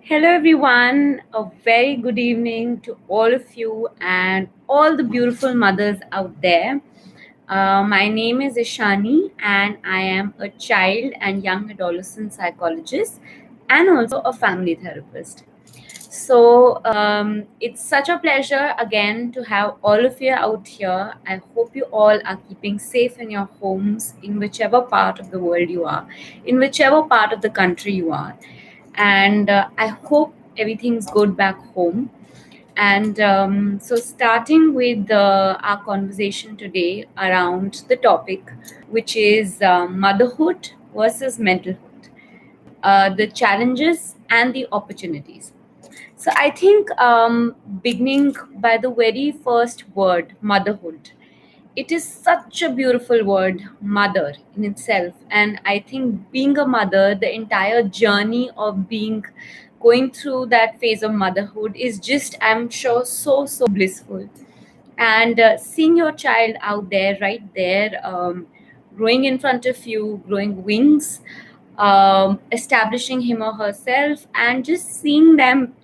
Hello, everyone. A very good evening to all of you and all the beautiful mothers out there. My name is Ishani, and I am a child and young adolescent psychologist and also a family therapist. So it's such a pleasure again to have all of you out here. I hope you all are keeping safe in your homes, in whichever part of the world you are, in whichever part of the country you are. And I hope everything's good back home. And so, starting with our conversation today around the topic, which is motherhood versus mentalhood, the challenges and the opportunities. So I think beginning by the very first word, motherhood, it is such a beautiful word, mother in itself. And I think being a mother, the entire journey of being going through that phase of motherhood is just, I'm sure, so blissful. And seeing your child out there, right there, growing in front of you, growing wings, establishing him or herself, and just seeing them,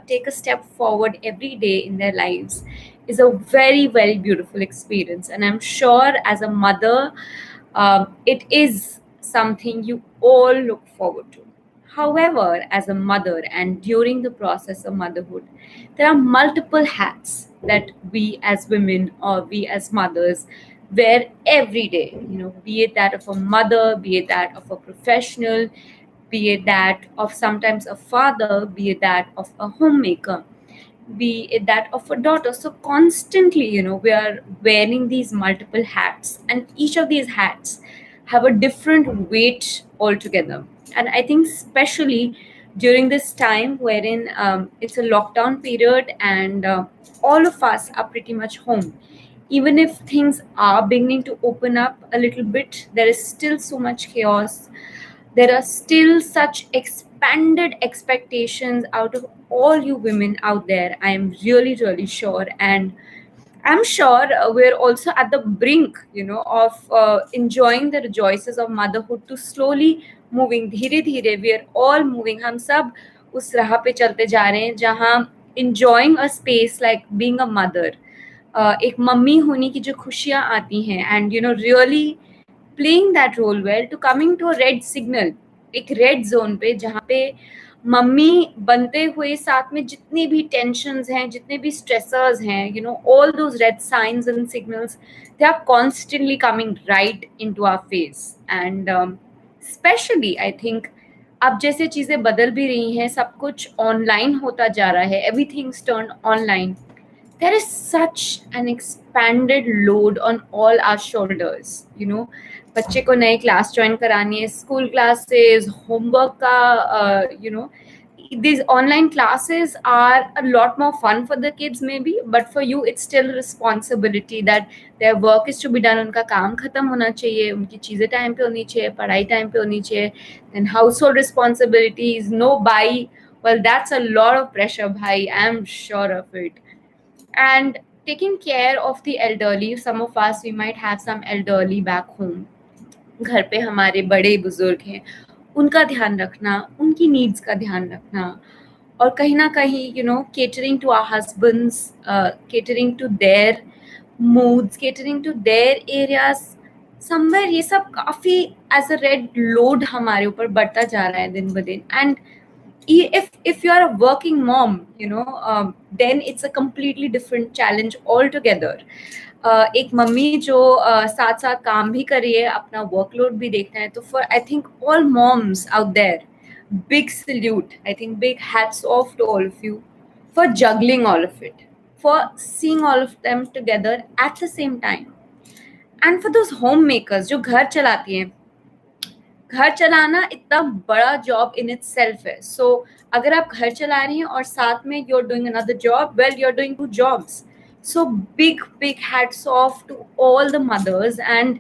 take a step forward every day in their lives is a very beautiful experience. And I'm sure as a mother, it is something you all look forward to. However, as a mother and during the process of motherhood, there are multiple hats that we as women or we as mothers wear every day. Be it that of a mother, be it that of a professional, be it that of sometimes a father, be it that of a homemaker, be it that of a daughter. So constantly, we are wearing these multiple hats, and each of these hats have a different weight altogether. And I think especially during this time wherein it's a lockdown period, and all of us are pretty much home, even if things are beginning to open up a little bit, there is still so much chaos. There are still such expanded expectations out of all you women out there. I am really sure. And I'm sure we're also at the brink, of enjoying the rejoices of motherhood to slowly moving. धीरे धीरे we are all moving. हम सब उस राह पे चलते जा रहे हैं जहाँ enjoying a space like being a mother, एक मम्मी होने की जो खुशियाँ आती हैं, and really playing that role well to coming to a red signal, एक रेड जोन पे जहाँ पे मम्मी बनते हुए साथ में जितनी भी टेंशन्स हैं, जितने भी स्ट्रेसर्स हैं, all those red signs and signals, they are constantly coming right into our face. And especially I think अब जैसे चीज़ें बदल भी रही हैं, सब कुछ ऑनलाइन होता जा रहा है, everything's turned online. There is such an expanded load on all our shoulders. बच्चे को नए क्लास ज्वाइन करानी है, स्कूल क्लासेस, होमवर्क का, these online classes are a lot more fun for the kids maybe, but for you it's still a responsibility that their work is to be done. उनका काम खत्म होना चाहिए, उनकी चीज़ें टाइम पे होनी चाहिए, पढ़ाई टाइम पे होनी चाहिए, then household responsibilities, no buy, well that's a lot of pressure bhai, I'm sure of it. And taking care of the elderly, some of us, we might have some elderly back home, घर पे हमारे बड़े बुजुर्ग हैं, उनका ध्यान रखना, उनकी नीड्स का ध्यान रखना, और कहीं ना कहीं catering to our husbands, catering to their moods, catering to their areas, somewhere ये सब काफ़ी as a red load हमारे ऊपर बढ़ता जा रहा है दिन ब दिन. And if you are a working mom, then it's a completely different challenge altogether. एक मम्मी जो साथ साथ काम भी कर रही है, अपना वर्कलोड भी देखना है, तो for I think all moms out there, big salute. I think big hats off to all of you for juggling all of it, for seeing all of them together at the same time. And for those homemakers जो घर चलाती हैं, घर चलाना इतना बड़ा job in itself है. सो अगर आप घर चला रही हैं और साथ में you are doing another job, well you are doing 2 jobs. So big hats off to all the mothers. And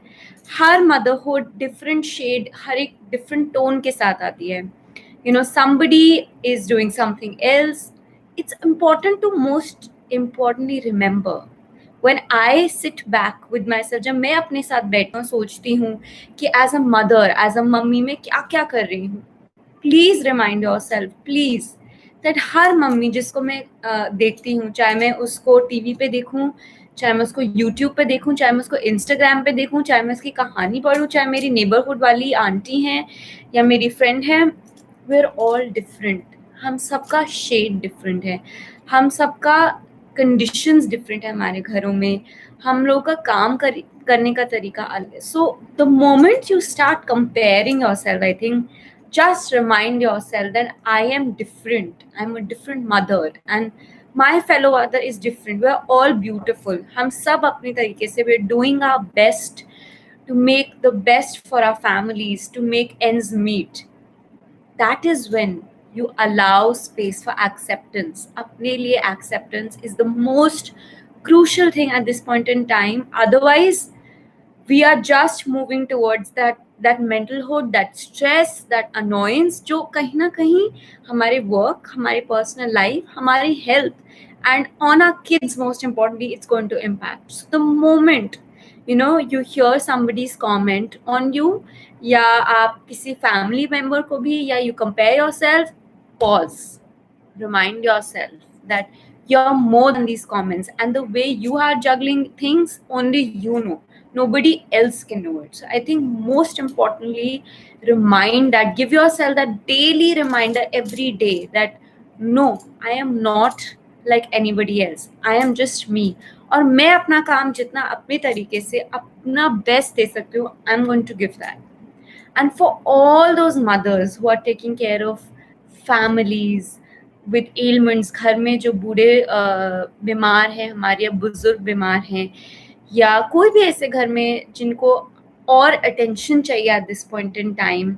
हर मदरहुड डिफरेंट शेड, हर एक डिफरेंट टोन के साथ आती है. somebody is doing something else. It's important to most importantly remember, when I sit back with myself, जब मैं अपने साथ बैठती हूँ, सोचती हूँ कि as a mother, as a mummy मैं क्या क्या कर रही हूँ, please remind yourself, please, that her mummy जिसको मैं देखती हूँ, चाहे मैं उसको टीवी पे देखूँ, चाहे मैं उसको यूट्यूब पे देखूँ, चाहे मैं उसको इंस्टाग्राम पे देखूँ, चाहे मैं उसकी कहानी पढ़ूँ, चाहे मेरी नेबरहुड वाली आंटी हैं या मेरी फ्रेंड है, वी आर ऑल डिफरेंट। हम सबका शेड डिफरेंट है, हम सबका कंडीशंस डिफरेंट है हमारे घरों में, हम लोगों का करने का तरीका अलग है। So the moment you start comparing your self, I think just remind yourself that I am different. I'm a different mother and my fellow mother is different. We're all beautiful. हम सब अपने तरीके से we're doing our best to make the best for our families, to make ends meet. That is when you allow space for acceptance. अपने लिए acceptance is the most crucial thing at this point in time. Otherwise, we are just moving towards that mentalhood, that stress, that annoyance जो कहीं ना कहीं हमारे work, हमारे personal life, हमारी health and on our kids, most importantly, it's going to impact. So the moment you hear somebody's comment on you, या आप किसी family member को भी, या you compare yourself, pause, remind yourself that you're more than these comments, and the way you are juggling things, only you know, nobody else can know it. So I think most importantly, give yourself that daily reminder every day that no, I am not like anybody else, I am just me, और मैं अपना काम जितना अपने तरीके से अपना best दे सकती हूँ, I am going to give that. And for all those mothers who are taking care of families with ailments, घर में जो बूढ़े बीमार हैं हमारे, या बुजुर्ग बीमार हैं, या कोई भी ऐसे घर में जिनको और अटेंशन चाहिए at this point in time,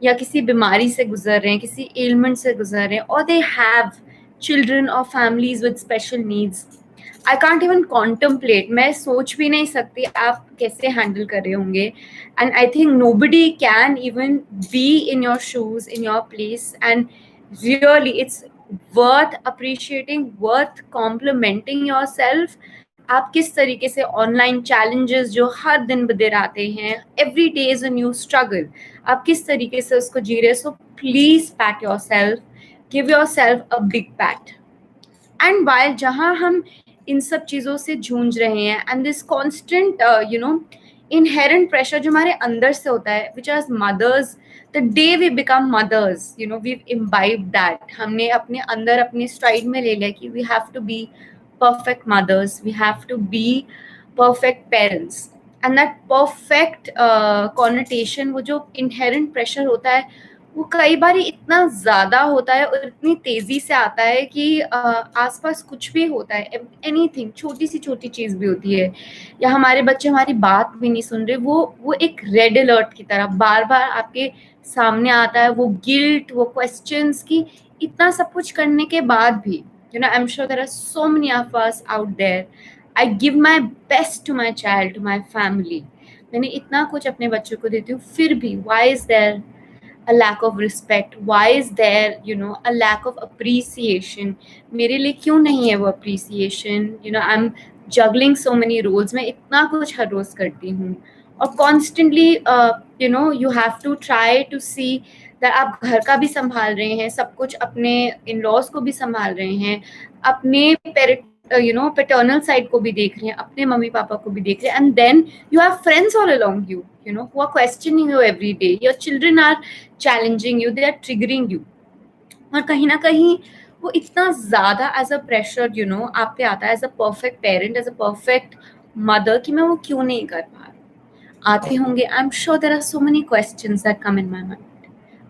या किसी बीमारी से गुजर रहे हैं, किसी एलिमेंट से गुजर रहे हैं, और दे हैव चिल्ड्रन और families with special needs, I can't even contemplate, मैं सोच भी नहीं सकती आप कैसे हैंडल कर रहे होंगे. And I think nobody can even be in your shoes, in your place, and really it's worth appreciating, worth complimenting yourself. आप किस तरीके से ऑनलाइन चैलेंजेस जो हर दिन बदर आते हैं, every day is a new struggle, आप किस तरीके से उसको जी रहे. So please pat yourself, give yourself a big pat. And while जहाँ हम इन सब चीज़ों से जूझ रहे हैं, and this constant inherent pressure जो हमारे अंदर से होता है, which are mothers, the day we become mothers, we imbibe that, हमने अपने अंदर अपने स्ट्राइड में ले लिया कि we have to be perfect mothers, we have to be perfect parents. And that perfect connotation, वो जो inherent pressure होता है, वो कई बार इतना ज़्यादा होता है और इतनी तेज़ी से आता है कि आसपास कुछ भी होता है, एनीथिंग, छोटी सी छोटी चीज़ भी होती है, या हमारे बच्चे हमारी बात भी नहीं सुन रहे, वो एक रेड अलर्ट की तरह बार बार आपके सामने आता है. वो गिल्ट, वो क्वेश्चंस की इतना सब कुछ करने के बाद भी, I'm sure there are so many of us out there. I give my best to my child, to my family. मैंने इतना कुछ अपने बच्चों को देती हूँ, फिर भी why is there a lack of respect? Why is there, a lack of appreciation? मेरे लिए क्यों नहीं है वो appreciation? I'm juggling so many roles. मैं इतना कुछ हर रोज करती हूँ, और constantly, you have to try to see that आप घर का भी संभाल रहे हैं, सब कुछ अपने इन-लॉज को भी संभाल रहे हैं, अपने पैटर्नल साइड को भी देख रहे हैं, अपने मम्मी पापा को भी देख रहे हैं, and then you have friends all along you, who are questioning you every day. Your children are challenging you, they are triggering you. और कहीं ना कहीं वो इतना ज़्यादा एज अ प्रेशर आप पे आता है, as a perfect parent, as a perfect mother, कि मैं वो क्यों नहीं कर पा रही. आते होंगे, I am sure there are so many questions that come in my mind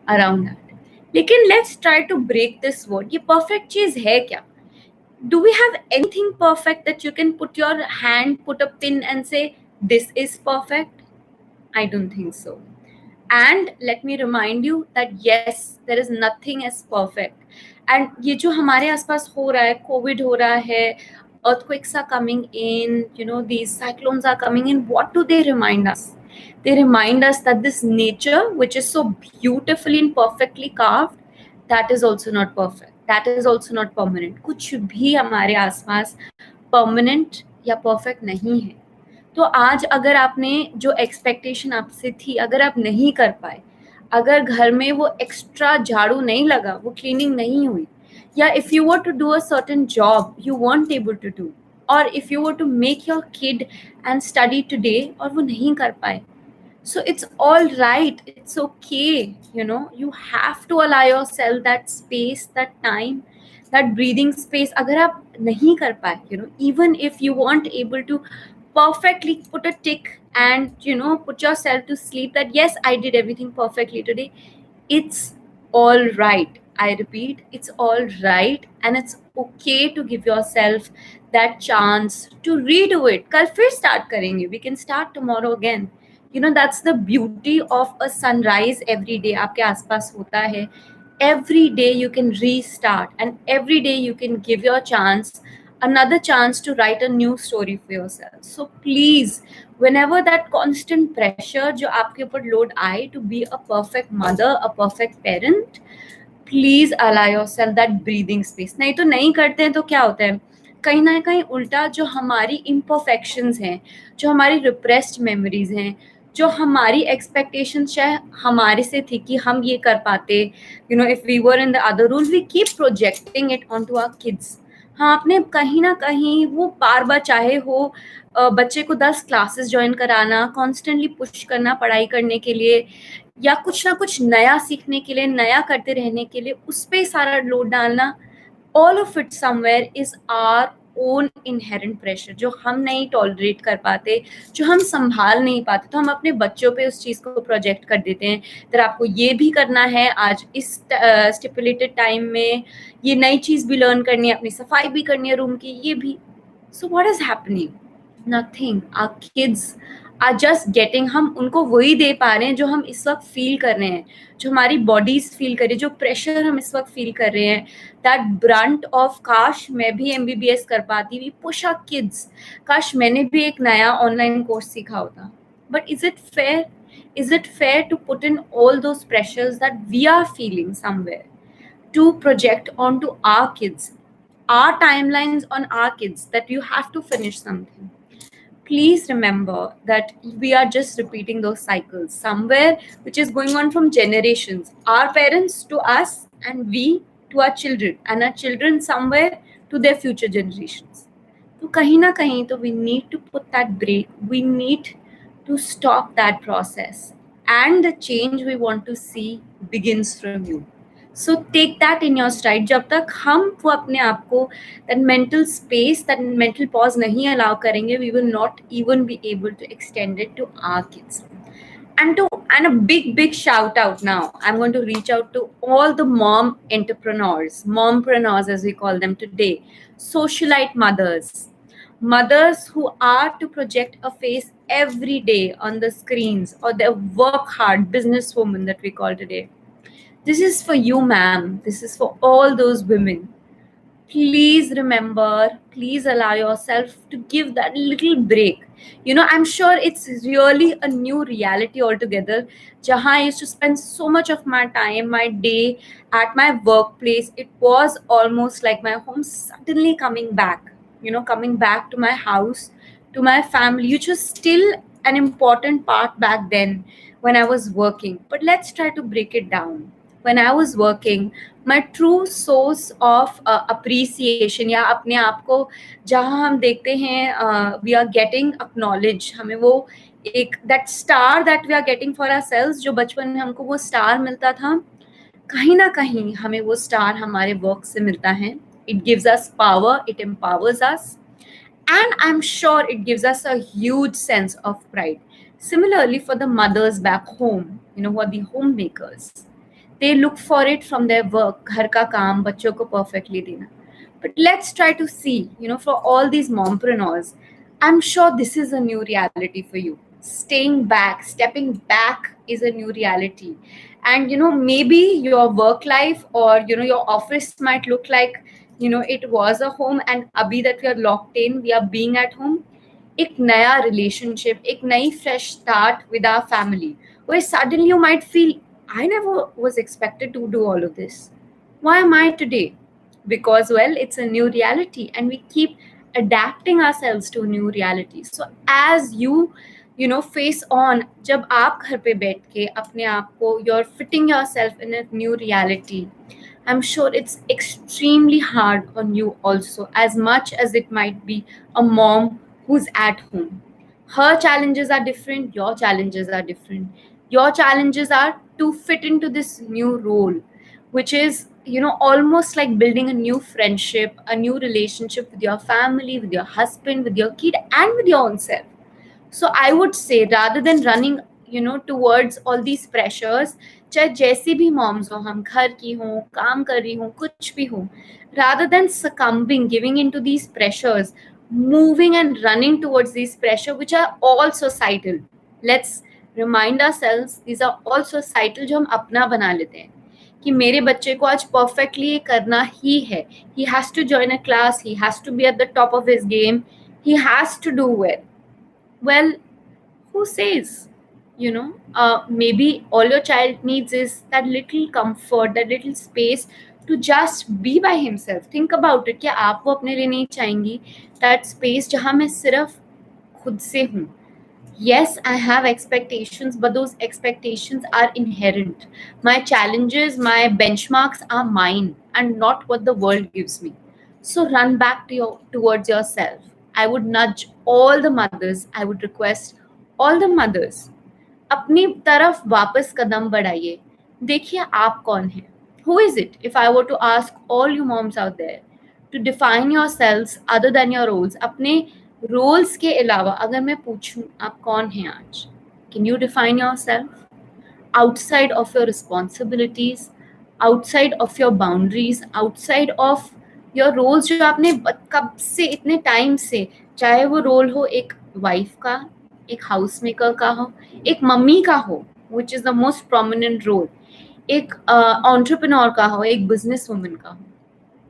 around that. लेकिन let's try to break this word. ये परफेक्ट चीज है क्या? Do we have anything perfect that you can put your hand, put a pin and say this is perfect? I don't think so. And let me remind you that yes, there is nothing as perfect. And ये जो हमारे आसपास हो रहा है, Covid हो रहा है, earthquakes are coming in, these cyclones are coming in, what do they remind us? They remind us that this nature, which is so beautifully and perfectly carved, that is also not perfect, that is also not permanent. कुछ भी हमारे आसपास permanent या perfect नहीं है. तो आज अगर आपने जो expectation आपसे थी, अगर आप नहीं कर पाए, अगर घर में वो एक्स्ट्रा झाड़ू नहीं लगा, वो क्लीनिंग नहीं हुई, Yeah, if you were to do a certain job you weren't able to do, or if you were to make your kid and study today और वो नहीं कर पाए, so it's all right, it's okay, you know, you have to allow yourself that space, that time, that breathing space. अगर आप नहीं कर पाए, you know, even if you weren't able to perfectly put a tick and, you know, put yourself to sleep that yes, I did everything perfectly today, it's all right. I repeat, it's all right, and it's okay to give yourself that chance to redo it. कल फिर start करेंगे. We can start tomorrow again. You know, that's the beauty of a sunrise every day. आपके आसपास होता है. Every day you can restart, and every day you can give your chance another chance to write a new story for yourself. So please, whenever that constant pressure जो आपके ऊपर load आए to be a perfect mother, a perfect parent, please allow yourself that breathing space. नहीं तो नहीं करते हैं तो क्या होता है, कहीं ना कहीं उल्टा जो हमारी इम्परफेक्शंस हैं, जो हमारी रिप्रेस्ड मेमोरीज हैं, जो हमारी एक्सपेक्टेशंस शायद हमारे से थी कि हम ये कर पाते, you know, if we were in the other rule, we keep projecting it on to our kids. हाँ, आपने कहीं ना कहीं वो बार बार, चाहे हो बच्चे को 10 क्लासेस ज्वाइन कराना, कॉन्स्टेंटली पुश करना पढ़ाई करने के लिए, या कुछ ना कुछ नया सीखने के लिए, नया करते रहने के लिए, उस पे सारा लोड डालना, all of it somewhere is our own inherent pressure, जो हम नहीं टॉलरेट कर पाते, जो हम संभाल नहीं पाते, तो हम अपने बच्चों पे उस चीज़ को प्रोजेक्ट कर देते हैं. तो आपको ये भी करना है आज इस स्टिपुलेटेड टाइम में, ये नई चीज़ भी लर्न करनी है, अपनी सफाई भी करनी है रूम की, ये भी. So what is happening? Nothing. Our kids are just getting, हम उनको वही दे पा रहे हैं जो हम इस वक्त फील कर रहे हैं, जो हमारी बॉडीज फील कर रही है, जो प्रेशर हम इस वक्त फील कर रहे हैं, दैट ब्रंट ऑफ काश मैं भी MBBS कर पाती, वी पुश आवर किड्स, काश मैंने भी एक नया ऑनलाइन कोर्स सीखा होता. But is it fair? Is it fair to put in all those pressures that we are feeling somewhere to project onto our kids, our timelines on our kids, that you have to finish something? Please remember that we are just repeating those cycles somewhere, which is going on from generations, our parents to us, and we to our children, and our children somewhere to their future generations. तो कहीं ना कहीं तो we need to put that break, we need to stop that process, and the change we want to see begins from you. So take that in your stride. जब तक हम वो अपने आप को that mental space, that mental pause नहीं allow करेंगे, we will not even be able to extend it to our kids. And a big shout out now. I'm going to reach out to all the mom entrepreneurs, mompreneurs as we call them today, socialite mothers who are to project a face every day on the screens, or their work hard businesswoman that we call today. This is for you, ma'am. This is for all those women. Please remember, please allow yourself to give that little break. You know, I'm sure it's really a new reality altogether. Jahan I used to spend so much of my time, my day at my workplace. It was almost like my home, suddenly coming back, you know, coming back to my house, to my family, which was still an important part back then when I was working. But let's try to break it down. When I was working, my true source of appreciation, या अपने आप को जहाँ हम देखते हैं we are getting acknowledged, हमें वो एक that star that we are getting for ourselves, जो बचपन में हमको वो star मिलता था, कहीं ना कहीं हमें वो star हमारे work से मिलता है. It gives us power, it empowers us, and I'm sure it gives us a huge sense of pride. Similarly, for the mothers back home, you know, who are the homemakers, they look for it from their work, घर का काम बच्चों को perfectly देना. But let's try to see, you know, for all these mompreneurs, I'm sure this is a new reality for you. Staying back, stepping back is a new reality. And, you know, maybe your work life or, you know, your office might look like, you know, it was a home, and abhi that we are locked in, we are being at home. एक नया relationship, एक नई fresh start with our family, where suddenly you might feel, I never was expected to do all of this. Why am I today? Because, well, it's a new reality, and we keep adapting ourselves to a new reality. So as you know, face on, जब आप घर पे बैठ के अपने आप को, you're fitting yourself in a new reality, I'm sure it's extremely hard on you also, as much as it might be a mom who's at home. Her challenges are different, your challenges are different. Your challenges are to fit into this new role, which is, almost like building a new friendship, a new relationship with your family, with your husband, with your kid, and with your own self. So I would say, rather than running towards all these pressures, चाहे जैसी भी moms हो, हम घर की हों, काम कर रही हों, कुछ भी हो, rather than succumbing, giving into these pressures, moving and running towards these pressure which are all societal. Let's remind ourselves, these are all societal, जो हम अपना बना लेते हैं कि मेरे बच्चे को आज परफेक्टली ये करना ही है. He has to join a class, he has to be at the top of his game, he has to do well. Well, who says? Maybe all your child needs is that little comfort, that little space to just be by himself. Think about it. क्या आप वो अपने लिए नहीं चाहेंगी that space जहाँ मैं सिर्फ खुद से हूँ? Yes, I have expectations, but those expectations are inherent. My challenges, my benchmarks are mine and not what the world gives me. So run back towards yourself. I would nudge all the mothers, I would request all the mothers, अपनी तरफ वापस कदम बढ़ाइए. देखिए आप कौन हैं. Who is it? If I were to ask all you moms out there to define yourselves other than your roles, अपने roles के अलावा अगर मैं पूछूं आप कौन हैं आज, can you define yourself outside of your responsibilities, outside of your boundaries, outside of your roles जो आपने कब से इतने टाइम से, चाहे वो रोल हो एक वाइफ का, एक हाउस मेकर का हो, एक मम्मी का हो, which is the most prominent role, एक entrepreneur का हो, एक बिजनेस वुमन का हो,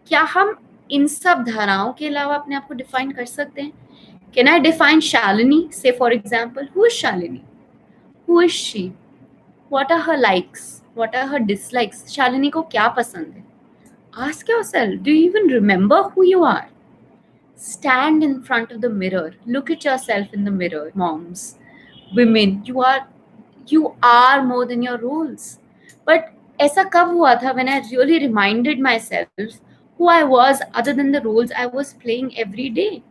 क्या हम इन सब धाराओं के अलावा अपने आप को डिफाइन कर सकते हैं? Can I define Shalini? Say for example, who is Shalini? Who is she? What are her likes? What are her dislikes? Shalini को क्या पसंद है? Ask yourself, do you even remember who you are? Stand in front of the mirror. Look at yourself in the mirror, moms, women. You are more than your roles. But ऐसा कब हुआ था when I really reminded myself who I was other than the roles I was playing every day?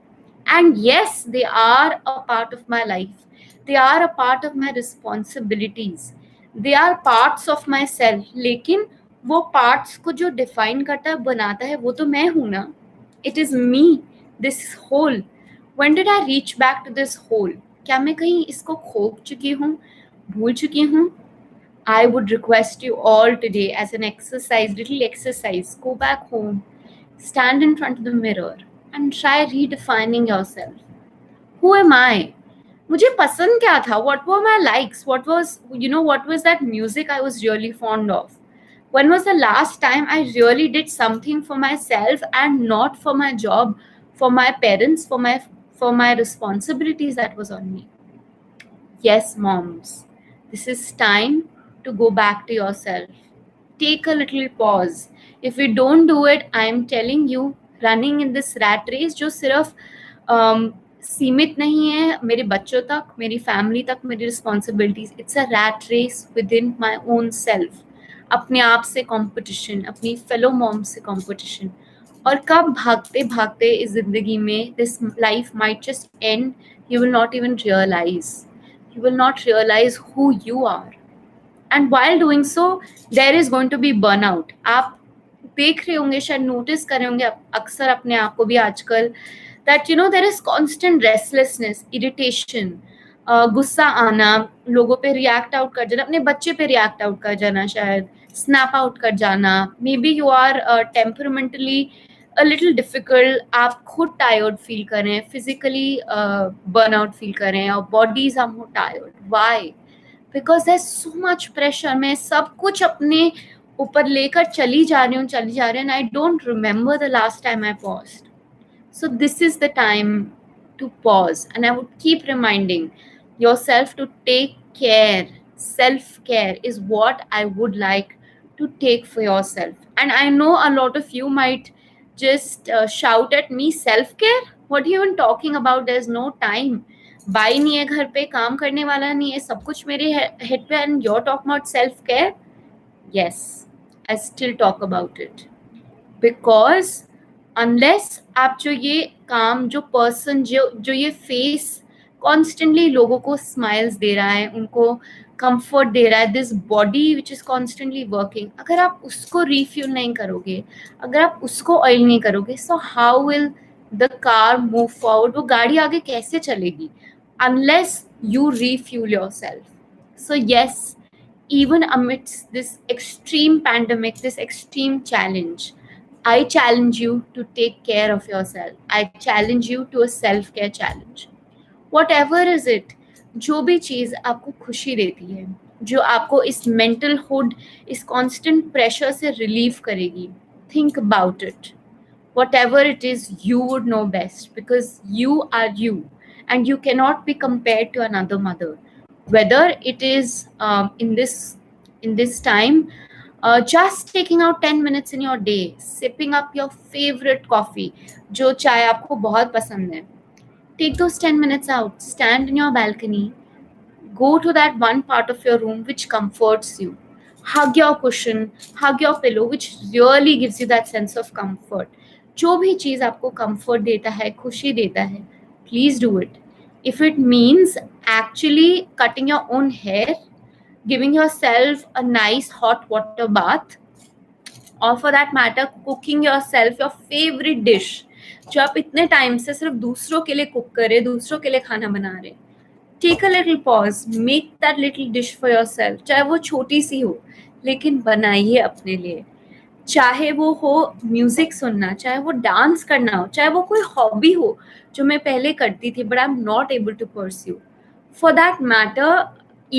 And yes, they are a part of my life. They are a part of my responsibilities. They are parts of myself. लेकिन वो parts को जो define करता है, बनाता है, वो तो मैं हूँ ना. It is me, this whole. When did I reach back to this whole? क्या मैं कहीं इसको खो चुकी हूँ, भूल चुकी हूँ? I would request you all today as an exercise, little exercise, go back home, stand in front of the mirror and try redefining yourself. Who am I? मुझे पसंद क्या था? What were my likes? What was that music I was really fond of? When was the last time I really did something for myself and not for my job, for my parents, for my responsibilities that was on me? Yes, moms, this is time to go back to yourself. Take a little pause. If we don't do it, I am telling you, running in this rat race जो सिर्फ सीमित नहीं है मेरे बच्चों तक, मेरी family तक, मेरी responsibilities. It's a rat race within my own self. अपने आप से कंपटीशन, अपनी फेलो मॉम से कंपटीशन. और कब भागते भागते इस जिंदगी में this life might just end, you will not even realise, you will not realize who you are. And while doing so, there is going to be burnout. आप देख रहे होंगे, शायद नोटिस कर रहे होंगे अक्सर अपने आप को भी आजकल, that there is constant restlessness, irritation, गुस्सा आना, लोगों पे रिएक्ट आउट कर जाना, अपने बच्चे पे रिएक्ट आउट कर जाना, शायद स्नैप आउट कर जाना. Maybe you are temperamentally a little difficult, आप खुद टायर्ड फील कर रहे हैं, फिजिकली बर्नआउट फील कर रहे हैं, और bodies are more tired. Why? Because there is so much pressure. मैं सब कुछ अपने ऊपर लेकर चली जा रही हूँ, and I don't remember the last time I paused. So this is the time to pause, and I would keep reminding yourself to take care. Self-care is what I would like to take for yourself. And I know a lot of you might just shout at me, self-care? What are you even talking about? There's no time. By नहीं है घर पे, काम करने वाला नहीं है, सब कुछ मेरे हेड पे, and you're talking about self-care? Yes, I still talk about it. Because unless आप जो ये काम जो पर्सन जो जो ये फेस कॉन्स्टेंटली लोगों को स्माइल्स दे रहा है, उनको कंफर्ट दे रहा है, this body which is constantly working, अगर आप उसको रिफ्यूल नहीं करोगे, अगर आप उसको ऑयल नहीं करोगे, so how will the car move forward? वो गाड़ी आगे कैसे चलेगी unless you refuel your self? So yes, even amidst this extreme pandemic, this extreme challenge, I challenge you to take care of yourself. I challenge you to a self-care challenge. Whatever is it, जो भी चीज़ आपको खुशी देती है, जो आपको इस mental hood, इस कांस्टेंट प्रेशर से रिलीव करेगी, think about it. Whatever it is, you would know best because you are you and you cannot be compared to another mother. Whether it is in this time, just taking out 10 minutes in your day, sipping up your favorite coffee, जो चाय आपको बहुत पसंद है, take those 10 minutes out, stand in your balcony, go to that one part of your room which comforts you, hug your cushion, hug your pillow, which really gives you that sense of comfort. जो भी चीज़ आपको comfort देता है, खुशी देता है, please do it. If it means actually cutting your own hair, giving yourself a nice hot water bath, or for that matter cooking yourself your favorite dish जो आप इतने टाइम से सिर्फ दूसरों के लिए कुक कर रहे, दूसरों के लिए खाना बना रहे, take a little pause, make that little dish for yourself, चाहे वो छोटी सी हो लेकिन बनाइए अपने लिए। चाहे वो हो म्यूजिक सुनना, चाहे वो डांस करना हो, चाहे वो कोई हॉबी हो जो मैं पहले करती थी but I am not able to pursue, for that matter,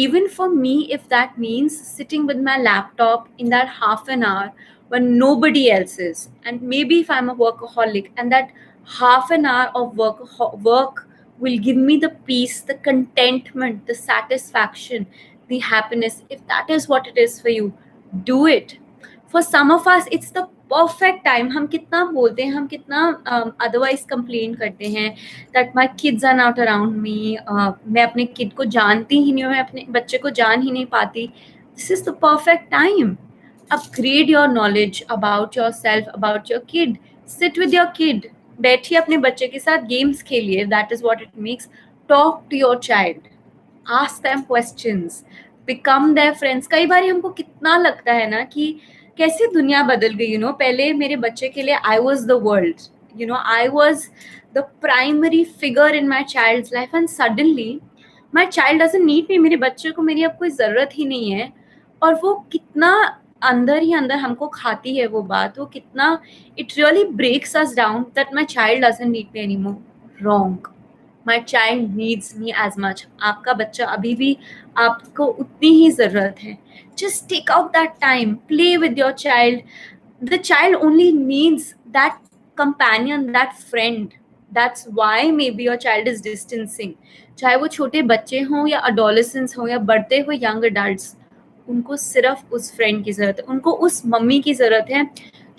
even for me, if that means sitting with my laptop in that half an hour when nobody else is, and maybe if I'm a workaholic and that half an hour of work will give me the peace, the contentment, the satisfaction, the happiness, if that is what it is for you, do it. For some of us it's the perfect time. हम कितना बोलते हैं, हम कितना otherwise complain करते हैं that my kids are not around me, मैं अपने किड को जानती ही नहीं हूँ, मैं अपने बच्चे को जान ही नहीं पाती. This is the perfect time. Upgrade your knowledge about your self, about your kid. Sit with your kid, बैठिए अपने बच्चे के साथ, गेम्स खेलिए, that is what it makes. Talk to your child, ask them questions, become their friends. कई बार हमको कितना लगता है ना कि कैसे दुनिया बदल गई, पहले मेरे बच्चे के लिए I was the world, I was the primary figure in my child's life and suddenly my child doesn't need me. मेरे बच्चे को मेरी अब कोई ज़रूरत ही नहीं है. और वो कितना अंदर ही अंदर हमको खाती है वो बात, वो कितना it really breaks us down that my child doesn't need me anymore. Wrong. My child needs me as much. आपका बच्चा अभी भी आपको उतनी ही ज़रूरत है. Just take out that time, play with your child. The child only needs that companion, that friend. That's why maybe your child is distancing. चाहे वो छोटे बच्चे हों या adolescents हों या बढ़ते हुए young adults, उनको सिर्फ उस फ्रेंड की ज़रूरत है, उनको उस मम्मी की ज़रूरत है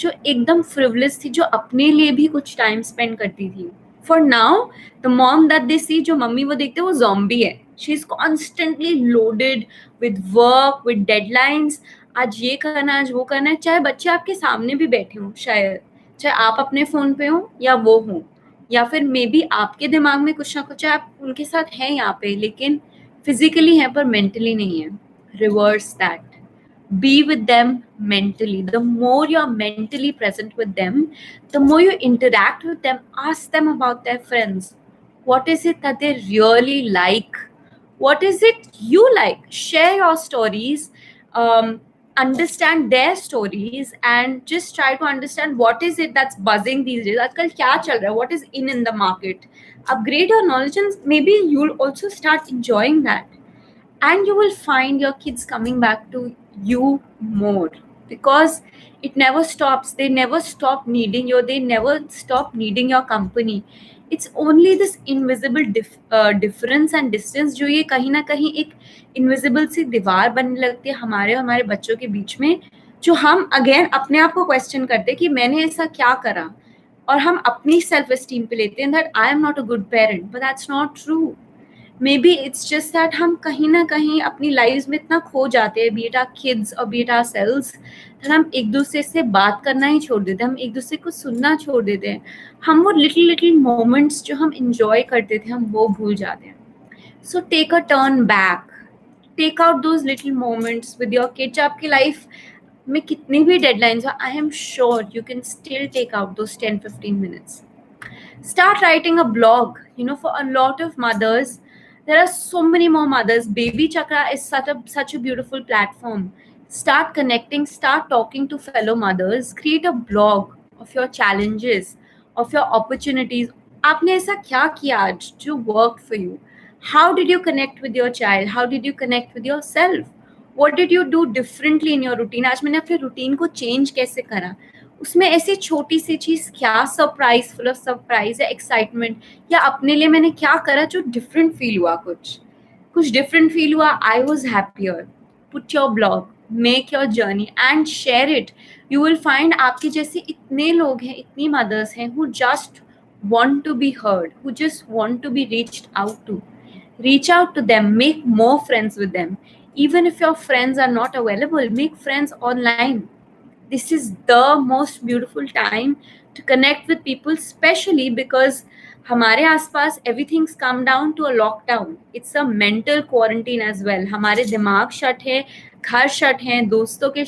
जो एकदम फ्रिवलेस थी, जो अपने लिए भी कुछ टाइम स्पेंड करती थी. For now, the mom that they see, जो मम्मी वो देखते हैं वो zombie है. She is constantly loaded with work, with deadlines. आज ये करना, आज वो करना है, चाहे बच्चे आपके सामने भी बैठे हों, शायद चाहे आप अपने फ़ोन पे हों या वो हों, या फिर मे बी आपके दिमाग में कुछ ना कुछ, आप उनके साथ हैं यहाँ पे लेकिन फिजिकली हैं पर मेंटली नहीं है. Reverse that. Be with them mentally. The more you're mentally present with them, the more you interact with them. Ask them about their friends. What is it that they really like? What is it you like? Share your stories. Understand their stories and just try to understand what is it that's buzzing these days. आजकल क्या चल रहा है? What is in the market? Upgrade your knowledge and maybe you'll also start enjoying that. And you will find your kids coming back to you more because it never stops. They never stop needing you. They never stop needing your company. It's only this invisible difference and distance जो ये कहीं ना कहीं एक invisible सी दीवार बनने लगती है हमारे और हमारे बच्चों के बीच में, जो हम अगेन अपने आप को क्वेश्चन करते हैं कि मैंने ऐसा क्या करा, और हम अपनी सेल्फ एस्टीम पे लेते हैं that I am not a good parent, but that's not true. May be it's just that हम कहीं ना कहीं अपनी लाइफ में इतना खो जाते हैं, बी इट आवर किड्स और बी इट आवर सेल्स, हम एक दूसरे से बात करना ही छोड़ देते हैं, हम एक दूसरे को सुनना छोड़ देते हैं, हम वो लिटिल लिटिल मोमेंट्स जो हम इंजॉय करते थे हम वो भूल जाते हैं. So take a turn back, take out those little moments with your kids. आपकी लाइफ में कितनी भी डेडलाइंस हो, I am sure you can still take out those 10-15 minutes. Start writing a blog. For a lot of mothers, there are so many more mothers. BabyChakra is such a beautiful platform. Start connecting, start talking to fellow mothers. Create a blog of your challenges, of your opportunities. आपने ऐसा क्या किया आज जो worked for you? How did you connect with your child? How did you connect with yourself? What did you do differently in your routine? आज मैंने अपने routine को चेंज कैसे करा? उसमें ऐसी छोटी सी चीज क्या सरप्राइज, फुल ऑफ सरप्राइज या एक्साइटमेंट, या अपने लिए मैंने क्या करा जो डिफरेंट फील हुआ, कुछ डिफरेंट फील हुआ, I was happier. Put your blog, make your journey and share it. You will find आपके जैसे इतने लोग हैं, इतनी मदर्स हैं who just want to be heard, who just want to be reached out to. Reach out to them, make more friends with them. Even if your friends are not available, make friends online. This is the most beautiful time to connect with people, especially because हमारे आसपास everything's come down to a lockdown. It's a mental quarantine as well. हमारे दिमाग shut है, घर shut हैं, दोस्तों के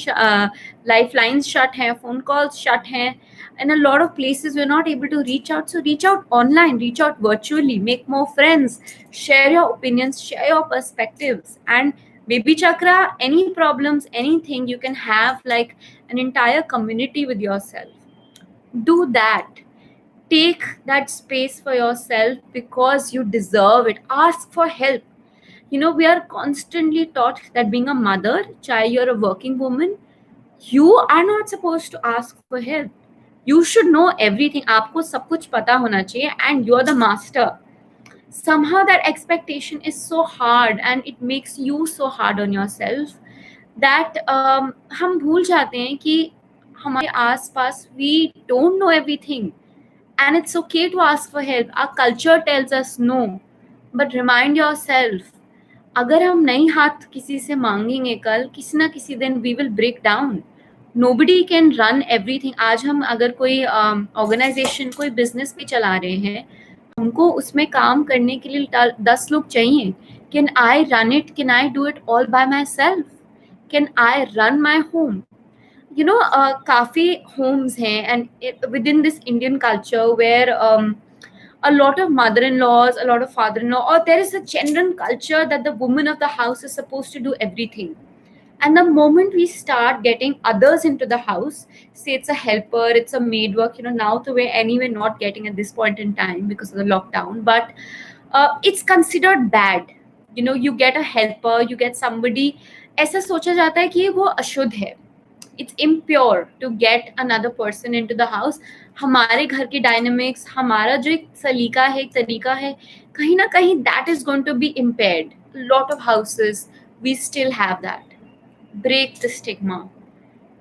life lines shut हैं, फोन कॉल्स शट हैं, and a lot of places we're not able to reach out. So reach out online, reach out virtually, make more friends, share your opinions, share your perspectives. And BabyChakra, any problems, anything, you can have like an entire community with yourself. Do that. Take that space for yourself because you deserve it. Ask for help. We are constantly taught that being a mother, child, you're a working woman, you are not supposed to ask for help. You should know everything. आपको सब कुछ पता होना चाहिए and you're the master. Somehow that expectation is so hard and it makes you so hard on yourself that हम भूल जाते हैं कि हमारे आसपास we don't know everything and it's okay to ask for help. Our culture tells us no, but remind yourself, अगर हम नहीं हाथ किसी से मांगेंगे कल किसी ना किसी दिन we will break down. Nobody can run everything. आज हम अगर कोई ऑर्गेनाइजेशन कोई बिजनेस भी चला रहे हैं, हमको उसमें काम करने के लिए 10 लोग चाहिए. Can I run it? Can I do it all by my self? Can I run my home? काफ़ी होम्स हैं and within this Indian culture where a lot of mother-in-laws, a lot of father-in-law, or there is a general culture that the woman of the house is supposed to do everything. And the moment we start getting others into the house, say it's a helper, it's a maid work, now the way anyway not getting at this point in time because of the lockdown, but it's considered bad. You get a helper, you get somebody, ऐसा सोचा जाता है कि वो अशुद्ध है. It's impure to get another person into the house. हमारे घर की डायनामिक्स, हमारा जो एक सलीका है, एक तरीका है, कहीं ना कहीं that is going to be impaired. Lot of houses we still have that. Break the stigma.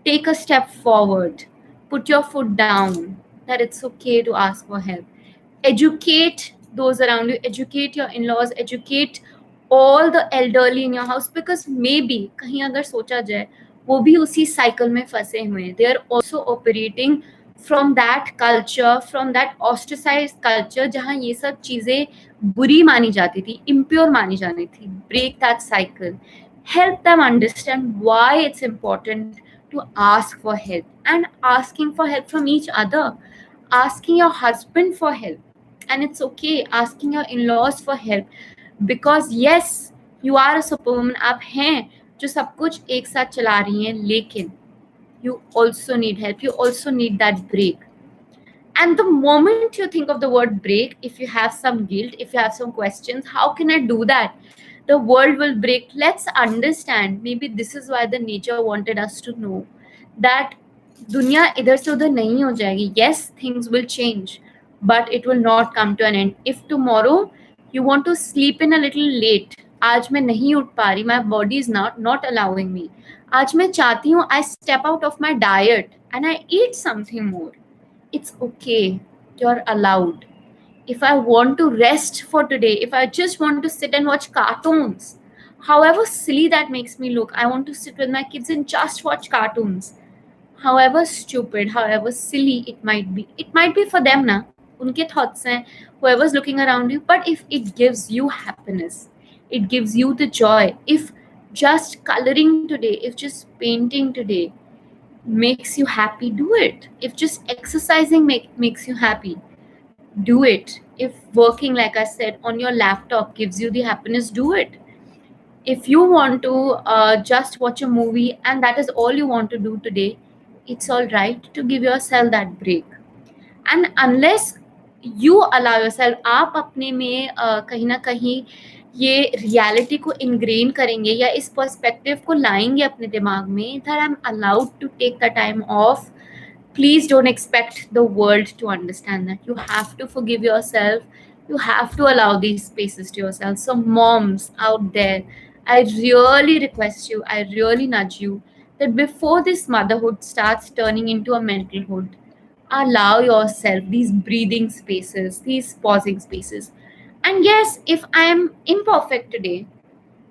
Take a step forward. Put your foot down that it's okay to ask for help. Educate those around you. Educate your in-laws. Educate all the elderly in your house because maybe कहीं अगर सोचा जाए वो भी उसी cycle में फंसे हुए हैं. They are also operating from that culture, from that ostracized culture जहाँ ये सब चीज़ें बुरी मानी जाती थी, impure मानी जाती थी. Break that cycle. Help them understand why it's important to ask for help and asking for help from each other. Asking your husband for help. And it's okay asking your in-laws for help because yes, you are a superwoman. आप हैं जो सब कुछ एक साथ चला रही हैं, लेकिन you also need help. You also need that break. And the moment you think of the word break, if you have some guilt, if you have some questions, how can I do that? The world will break. Let's understand. Maybe this is why the nature wanted us to know that दुनिया इधर से उधर नहीं हो जाएगी. Yes, things will change, but it will not come to an end. If tomorrow you want to sleep in a little late, आज मैं नहीं उठ पा रही, my body is not allowing me. आज मैं चाहती हूँ I step out of my diet and I eat something more. It's okay. You're allowed. if I want to rest for today, if I just want to sit and watch cartoons, however silly that makes me look, I want to sit with my kids and just watch cartoons. However stupid, however silly it might be for them na. Unke thoughts hain, whoever's looking around you. But if it gives you happiness, it gives you the joy. If just coloring today, if just painting today makes you happy, do it. If just exercising makes you happy, do it. If working, like I said, on your laptop gives you the happiness, do it. If you want to just watch a movie and that is all you want to do today, it's all right to give yourself that break. And unless you allow yourself, आप अपने में कहीं ना कहीं ये reality को ingrained करेंगे या इस पर्सपेक्टिव को लाएंगे अपने दिमाग में that I'm allowed to take the time off, please don't expect the world to understand that. You have to forgive yourself. You have to allow these spaces to yourself. So, moms out there, I really request you, I really nudge you that before this motherhood starts turning into a mentalhood, allow yourself these breathing spaces, these pausing spaces. And yes, if I am imperfect today,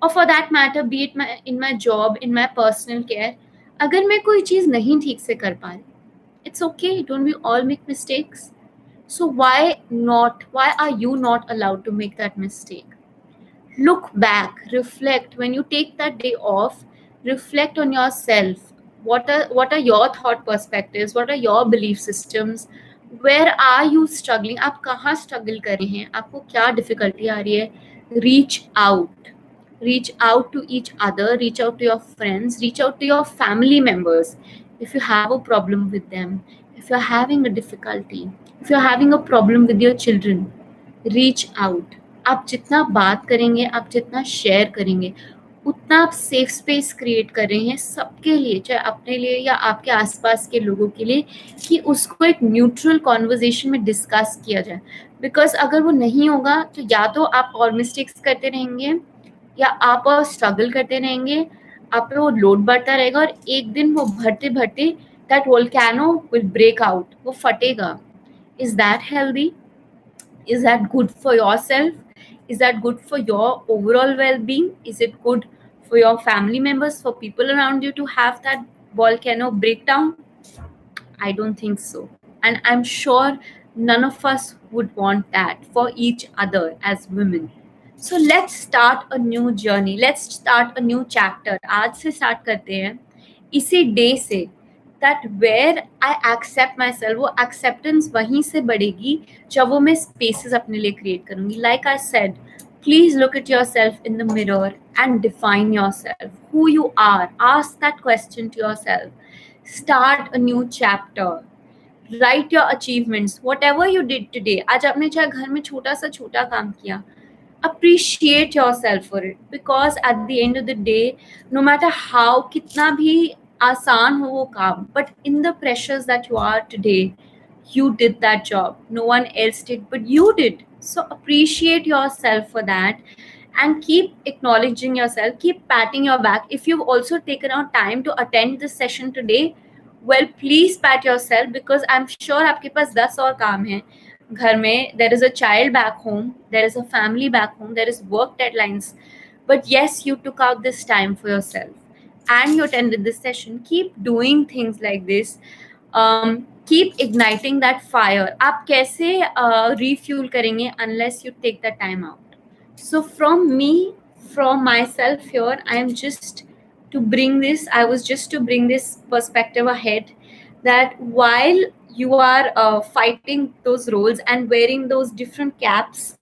or for that matter, be it in my job, in my personal care, अगर मैं कोई चीज़ नहीं ठीक से कर पा रही, it's okay. Don't we all make mistakes? So why not? Why are you not allowed to make that mistake? Look back, reflect. When you take that day off, reflect on yourself. What are your thought perspectives? What are your belief systems? Where are you struggling? आप कहाँ struggle कर रहे हैं? आपको क्या difficulty आ रही है? Reach out. Reach out to each other. Reach out to your friends. Reach out to your family members. If you have a problem with them, if you're having a difficulty, if you're having a problem with your children, reach out. आप जितना बात करेंगे, आप जितना share करेंगे, उतना आप safe space create कर रहे हैं सबके लिए, चाहे अपने लिए या आपके आसपास के लोगों के लिए, कि उसको एक न्यूट्रल कॉन्वर्जेशन में डिस्कस किया जाए. बिकॉज अगर वो नहीं होगा तो या तो आप और मिस्टेक्स करते रहेंगे या आप और स्ट्रगल करते रहेंगे, आप पे वो लोड बढ़ता रहेगा और एक दिन वो भरते भरते that volcano will break out, वो फटेगा. Is that healthy? Is that good for yourself? Is that good for your overall well-being? Is it good for your family members, for people around you to have that volcano breakdown? I don't think so. And I'm sure none of us would want that for each other as women. So let's start a new journey. Let's start a new chapter. आज से start करते हैं इसी day से. That where I accept myself, वो acceptance वहीं से बढ़ेगी जब वो मैं spaces अपने लिए create करूँगी. Like I said, please look at yourself in the mirror and define yourself, who you are. Ask that question to yourself. Start a new chapter. Write your achievements. Whatever you did today, आज आपने चाहे घर में छोटा सा छोटा काम किया, appreciate yourself for it, because at the end of the day, no matter how कितना भी आसान हो वो काम, but in the pressures that you are today, you did that job. No one else did, but you did. So appreciate yourself for that and keep acknowledging yourself, keep patting your back. If you've also taken out time to attend this session today, well, please pat yourself, because I'm sure आपके पास 10 और काम हैं घर में. There is a child back home, there is a family back home, there is work deadlines, but yes, you took out this time for yourself and you attended this session. Keep doing things like this. Keep igniting that fire. आप कैसे refuel करेंगे unless you take the time out? So from me, from myself here, I was just to bring this perspective ahead, that while you are fighting those roles and wearing those different caps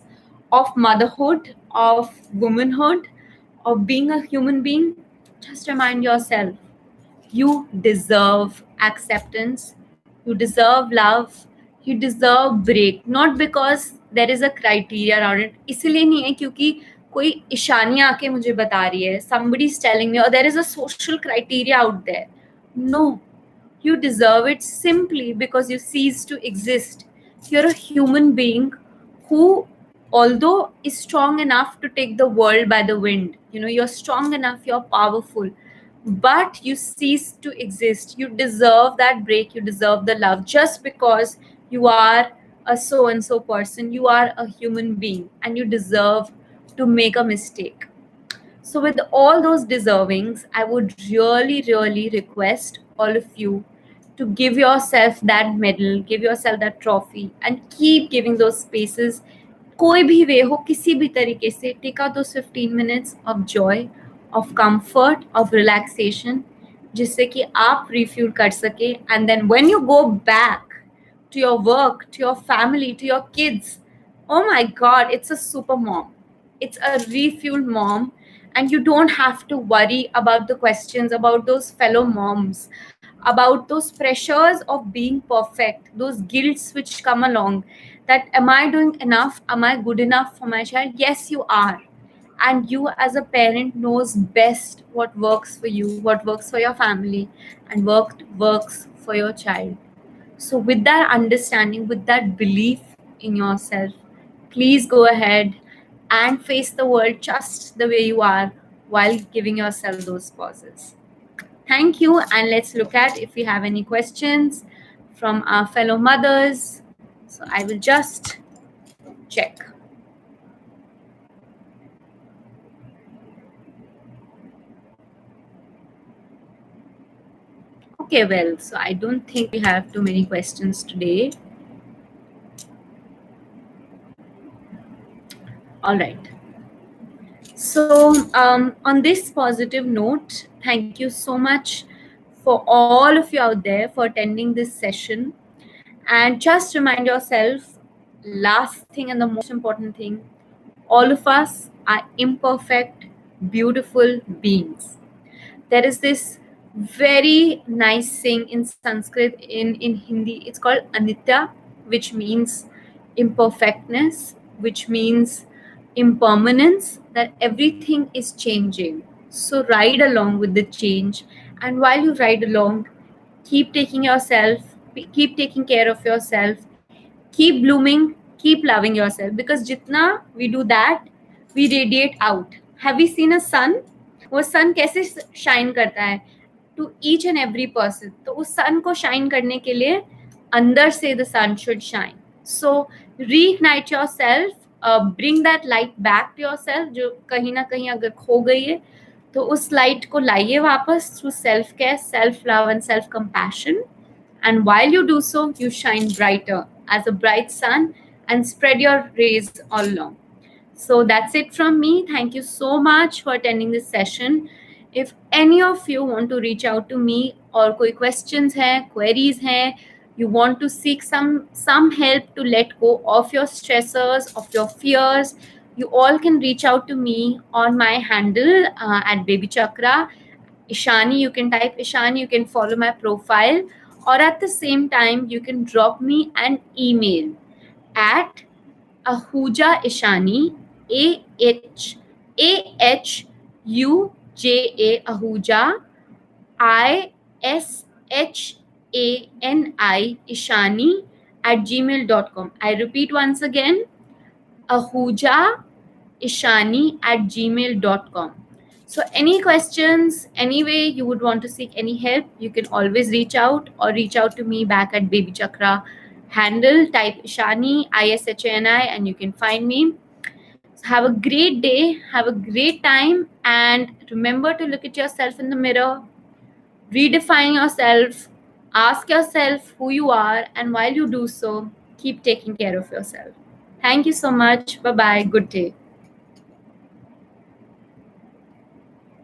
of motherhood, of womanhood, of being a human being, just remind yourself, you deserve acceptance, you deserve love, you deserve break. Not because there is a criteria around it. इसलिए नहीं है क्योंकि कोई ईशानी आके मुझे बता रही है, somebody is telling me, or there is a social criteria out there. No, you deserve it simply because you cease to exist. You're a human being who, although is strong enough to take the world by the wind, you're strong enough, you're powerful, but you cease to exist. You deserve that break, you deserve the love, just because you are a so and so person. You are a human being and you deserve to make a mistake. So, with all those deservings, I would really, really request all of you to give yourself that medal, give yourself that trophy, and keep giving those spaces. कोई भी वे हो, किसी भी तरीके से, take out those 15 minutes of joy, of comfort, of relaxation, जिससे कि आप refuel कर सके. And then when you go back to your work, to your family, to your kids, oh my God, it's a super mom. It's a refueled mom, and you don't have to worry about the questions about those fellow moms, about those pressures of being perfect, those guilts which come along, that am I doing enough, am I good enough for my child? Yes, you are. And you as a parent knows best what works for you, what works for your family, and what works for your child. So, with that understanding, with that belief in yourself, please go ahead and face the world just the way you are while giving yourself those pauses. Thank you, and let's look at if we have any questions from our fellow mothers. So, I will just check. Okay, well, so I don't think we have too many questions today. All right. So, on this positive note, thank you so much for all of you out there for attending this session. And just remind yourself, last thing and the most important thing, all of us are imperfect, beautiful beings. There is this very nice saying in Sanskrit, in Hindi, it's called Anitya, which means imperfectness, which means impermanence, that everything is changing. So ride along with the change. And while you ride along, keep taking yourself, keep taking care of yourself, keep blooming, keep loving yourself, because jitna we do that, we radiate out. Have you seen a sun? वो sun कैसे shine करता है to each and every person. तो उस sun को shine करने के लिए अंदर से the sun should shine. So reignite yourself, bring that light back to yourself जो कहीं ना कहीं अगर खो गई है, तो उस लाइट को लाइए वापस through self care, self love and self compassion. And while you do so, you shine brighter as a bright sun and spread your rays all along. So that's it from me. Thank you so much for attending this session. If any of you want to reach out to me or koi questions hai, queries hai, you want to seek some help to let go of your stressors, of your fears, you all can reach out to me on my handle at BabyChakra. Ishani, you can type Ishani, you can follow my profile, or at the same time, you can drop me an email at Ahuja Ishani, Ahuja Ahuja, Ishani Ishani at gmail.com. I repeat once again, Ahuja Ishani at gmail.com. So any questions, any way you would want to seek any help, you can always reach out or reach out to me back at BabyChakra handle. Type Ishani, Ishani, and you can find me. So have a great day, have a great time, and remember to look at yourself in the mirror, redefine yourself, ask yourself who you are, and while you do so, keep taking care of yourself. Thank you so much. Bye-bye. Good day.